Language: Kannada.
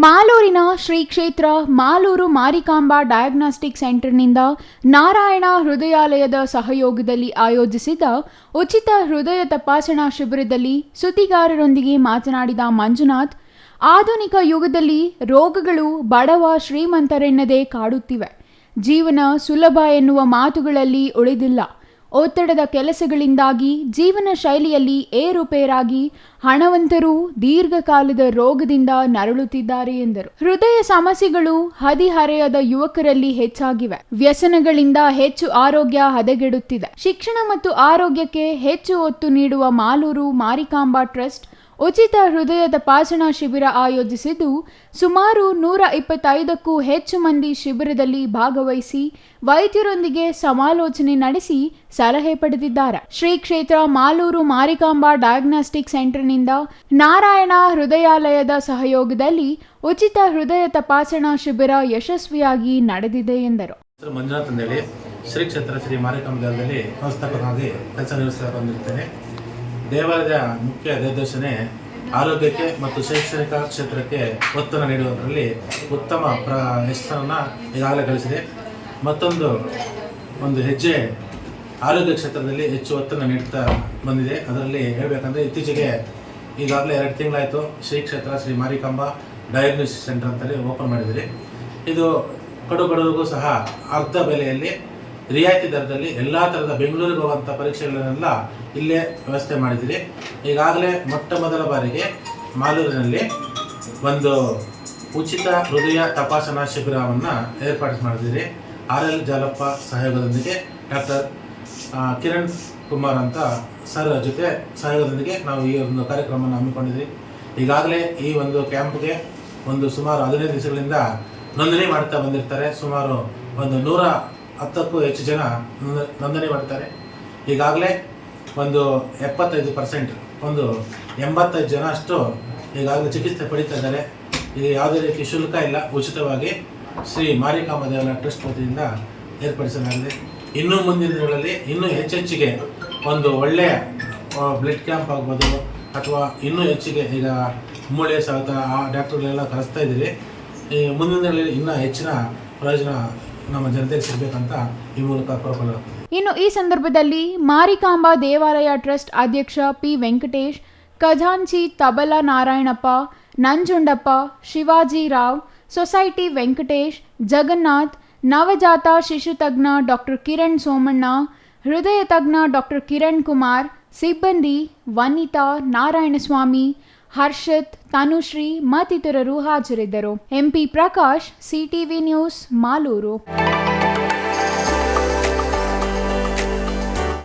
ಮಾಲೂರಿನ ಶ್ರೀ ಕ್ಷೇತ್ರ ಮಾಲೂರು ಮಾರಿಕಾಂಬಾ ಡಯಾಗ್ನಾಸ್ಟಿಕ್ ಸೆಂಟರ್ನಿಂದ ನಾರಾಯಣ ಹೃದಯಾಲಯದ ಸಹಯೋಗದಲ್ಲಿ ಆಯೋಜಿಸಿದ ಉಚಿತ ಹೃದಯ ತಪಾಸಣಾ ಶಿಬಿರದಲ್ಲಿ ಸುದ್ದಿಗಾರರೊಂದಿಗೆ ಮಾತನಾಡಿದ ಮಂಜುನಾಥ್, ಆಧುನಿಕ ಯುಗದಲ್ಲಿ ರೋಗಗಳು ಬಡವ ಶ್ರೀಮಂತರೆನ್ನದೇ ಕಾಡುತ್ತಿವೆ. ಜೀವನ ಸುಲಭ ಎನ್ನುವ ಮಾತುಗಳಲ್ಲಿ ಉಳಿದಿಲ್ಲ. ಒತ್ತಡದ ಕೆಲಸಗಳಿಂದಾಗಿ ಜೀವನ ಶೈಲಿಯಲ್ಲಿ ಏರುಪೇರಾಗಿ ಹಣವಂತರು ದೀರ್ಘಕಾಲದ ರೋಗದಿಂದ ನರಳುತ್ತಿದ್ದಾರೆ ಎಂದರು. ಹೃದಯ ಸಮಸ್ಯೆಗಳು ಹದಿಹರೆಯದ ಯುವಕರಲ್ಲಿ ಹೆಚ್ಚಾಗಿವೆ. ವ್ಯಸನಗಳಿಂದ ಹೆಚ್ಚು ಆರೋಗ್ಯ ಹದಗೆಡುತ್ತಿದೆ. ಶಿಕ್ಷಣ ಮತ್ತು ಆರೋಗ್ಯಕ್ಕೆ ಹೆಚ್ಚು ಒತ್ತು ನೀಡುವ ಮಾಲೂರು ಮಾರಿಕಾಂಬಾ ಟ್ರಸ್ಟ್ ಉಚಿತ ಹೃದಯ ತಪಾಸಣಾ ಶಿಬಿರ ಆಯೋಜಿಸಿದ್ದು, ಸುಮಾರು 125ಕ್ಕೂ ಹೆಚ್ಚು ಮಂದಿ ಶಿಬಿರದಲ್ಲಿ ಭಾಗವಹಿಸಿ ವೈದ್ಯರೊಂದಿಗೆ ಸಮಾಲೋಚನೆ ನಡೆಸಿ ಸಲಹೆ ಪಡೆದಿದ್ದಾರೆ. ಶ್ರೀ ಕ್ಷೇತ್ರ ಮಾಲೂರು ಮಾರಿಕಾಂಬಾ ಡಯಾಗ್ನಾಸ್ಟಿಕ್ ಸೆಂಟರ್ನಿಂದ ನಾರಾಯಣ ಹೃದಯಾಲಯದ ಸಹಯೋಗದಲ್ಲಿ ಉಚಿತ ಹೃದಯ ತಪಾಸಣಾ ಶಿಬಿರ ಯಶಸ್ವಿಯಾಗಿ ನಡೆದಿದೆ ಎಂದರು. ಮಂಜುನಾಥ್ ಅಂತೇಳಿ ಶ್ರೀ ಕ್ಷೇತ್ರ ಶ್ರೀ ಮಾರಿಕಾಂಬಾದಲ್ಲಿ ವ್ಯವಸ್ಥಾಪಕನಾಗಿ ಕೆಲಸ ನಿರ್ವಹಿಸ್ತಾ ಬಂದಿರ್ತೇನೆ. ದೇವಾಲಯದ ಮುಖ್ಯ ನಿರ್ದೇಶನೆ ಆರೋಗ್ಯಕ್ಕೆ ಮತ್ತು ಶೈಕ್ಷಣಿಕ ಕ್ಷೇತ್ರಕ್ಕೆ ಒತ್ತನ್ನು ನೀಡುವುದರಲ್ಲಿ ಉತ್ತಮ ಯಶಸ್ಸನ್ನು ಈಗಾಗಲೇ ಗಳಿಸಿದೆ. ಒಂದು ಹೆಜ್ಜೆ ಆರೋಗ್ಯ ಕ್ಷೇತ್ರದಲ್ಲಿ ಹೆಚ್ಚು ಒತ್ತನ್ನು ನೀಡುತ್ತಾ ಬಂದಿದೆ. ಅದರಲ್ಲಿ ಹೇಳಬೇಕಂದ್ರೆ ಇತ್ತೀಚೆಗೆ ಈಗಾಗಲೇ 2 ತಿಂಗಳಾಯಿತು ಶ್ರೀ ಕ್ಷೇತ್ರ ಶ್ರೀ ಮಾರಿಕಾಂಬಾ ಡಯಾಗ್ನೋಸ್ಟಿಕ್ ಸೆಂಟರ್ ಅಂತೇಳಿ ಓಪನ್ ಮಾಡಿದ್ದೀರಿ. ಇದು ಕಡುಬಡವರಿಗೂ ಸಹ ಅರ್ಧ ಬೆಲೆಯಲ್ಲಿ ರಿಯಾಯಿತಿ ದರದಲ್ಲಿ ಎಲ್ಲ ಥರದ ಬೆಂಗಳೂರಿಗೆ ಹೋಗುವಂಥ ಪರೀಕ್ಷೆಗಳನ್ನೆಲ್ಲ ಇಲ್ಲೇ ವ್ಯವಸ್ಥೆ ಮಾಡಿದ್ದೀರಿ. ಈಗಾಗಲೇ ಮೊಟ್ಟ ಮೊದಲ ಬಾರಿಗೆ ಮಾಲೂರಿನಲ್ಲಿ ಒಂದು ಉಚಿತ ಹೃದಯ ತಪಾಸಣಾ ಶಿಬಿರವನ್ನು ಏರ್ಪಾಡು ಮಾಡಿದ್ದೀರಿ. RL ಜಾಲಪ್ಪ ಸಹಯೋಗದೊಂದಿಗೆ ಡಾಕ್ಟರ್ ಕಿರಣ್ ಕುಮಾರ್ ಅಂತ ಸರ್ ಜೊತೆ ಸಹಯೋಗದೊಂದಿಗೆ ನಾವು ಈ ಒಂದು ಕಾರ್ಯಕ್ರಮವನ್ನು ಹಮ್ಮಿಕೊಂಡಿದ್ದೀವಿ. ಈಗಾಗಲೇ ಈ ಒಂದು ಕ್ಯಾಂಪ್ಗೆ ಸುಮಾರು 15 ದಿವಸಗಳಿಂದ ನೋಂದಣಿ ಮಾಡ್ತಾ ಬಂದಿರ್ತಾರೆ. ಸುಮಾರು 110ಕ್ಕೂ ಹೆಚ್ಚು ಜನ ನೋಂದಣಿ ಮಾಡ್ತಾರೆ. ಈಗಾಗಲೇ 75% 85 ಜನ ಅಷ್ಟು ಈಗಾಗಲೇ ಚಿಕಿತ್ಸೆ ಪಡೀತಾ ಇದ್ದಾರೆ. ಈಗ ಯಾವುದೇ ರೀತಿ ಶುಲ್ಕ ಇಲ್ಲ, ಉಚಿತವಾಗಿ ಶ್ರೀ ಮಾರಿಕಾಂಬಾ ದೇವಾಲಯ ಟ್ರಸ್ಟ್ ವತಿಯಿಂದ ಏರ್ಪಡಿಸಲಾಗಿದೆ. ಇನ್ನೂ ಮುಂದಿನ ದಿನಗಳಲ್ಲಿ ಇನ್ನೂ ಹೆಚ್ಚೆಚ್ಚಿಗೆ ಒಳ್ಳೆಯ ಬ್ಲಡ್ ಕ್ಯಾಂಪ್ ಆಗ್ಬೋದು ಅಥವಾ ಇನ್ನೂ ಹೆಚ್ಚಿಗೆ ಈಗ ಮೂಳೆ ಸಹಿತ ಆ ಡಾಕ್ಟರ್ಗಳೆಲ್ಲ ಕರೆಸ್ತಾ ಇದ್ದೀರಿ. ಈ ಮುಂದಿನ ದಿನಗಳಲ್ಲಿ ಇನ್ನೂ ಹೆಚ್ಚಿನ ಪ್ರಯೋಜನ ನಮ್ಮ ಜನತೆಗೆ ಸಿಗಬೇಕಂತ ಈ ಮೂಲಕ ಕೋರಲಾಗುತ್ತದೆ. ಇನ್ನು ಈ ಸಂದರ್ಭದಲ್ಲಿ ಮಾರಿಕಾಂಬಾ ದೇವಾಲಯ ಟ್ರಸ್ಟ್ ಅಧ್ಯಕ್ಷ ಪಿ ವೆಂಕಟೇಶ್, ಖಜಾಂಚಿ ತಬಲಾ ನಾರಾಯಣಪ್ಪ, ನಂಜುಂಡಪ್ಪ, ಶಿವಾಜಿ ರಾವ್, ಸೊಸೈಟಿ ವೆಂಕಟೇಶ್, ಜಗನ್ನಾಥ್, ನವಜಾತ ಶಿಶು ತಜ್ಞ ಡಾಕ್ಟರ್ ಕಿರಣ್ ಸೋಮಣ್ಣ, ಹೃದಯ ತಜ್ಞ ಡಾಕ್ಟರ್ ಕಿರಣ್ ಕುಮಾರ್, ಸಿಬ್ಬಂದಿ ವನಿತಾ, ನಾರಾಯಣಸ್ವಾಮಿ, ಹರ್ಷತ್, ತನುಶ್ರೀ ಮತ್ತಿತರರು ಹಾಜರಿದ್ದರು. MP Prakash, CTV news, Malur.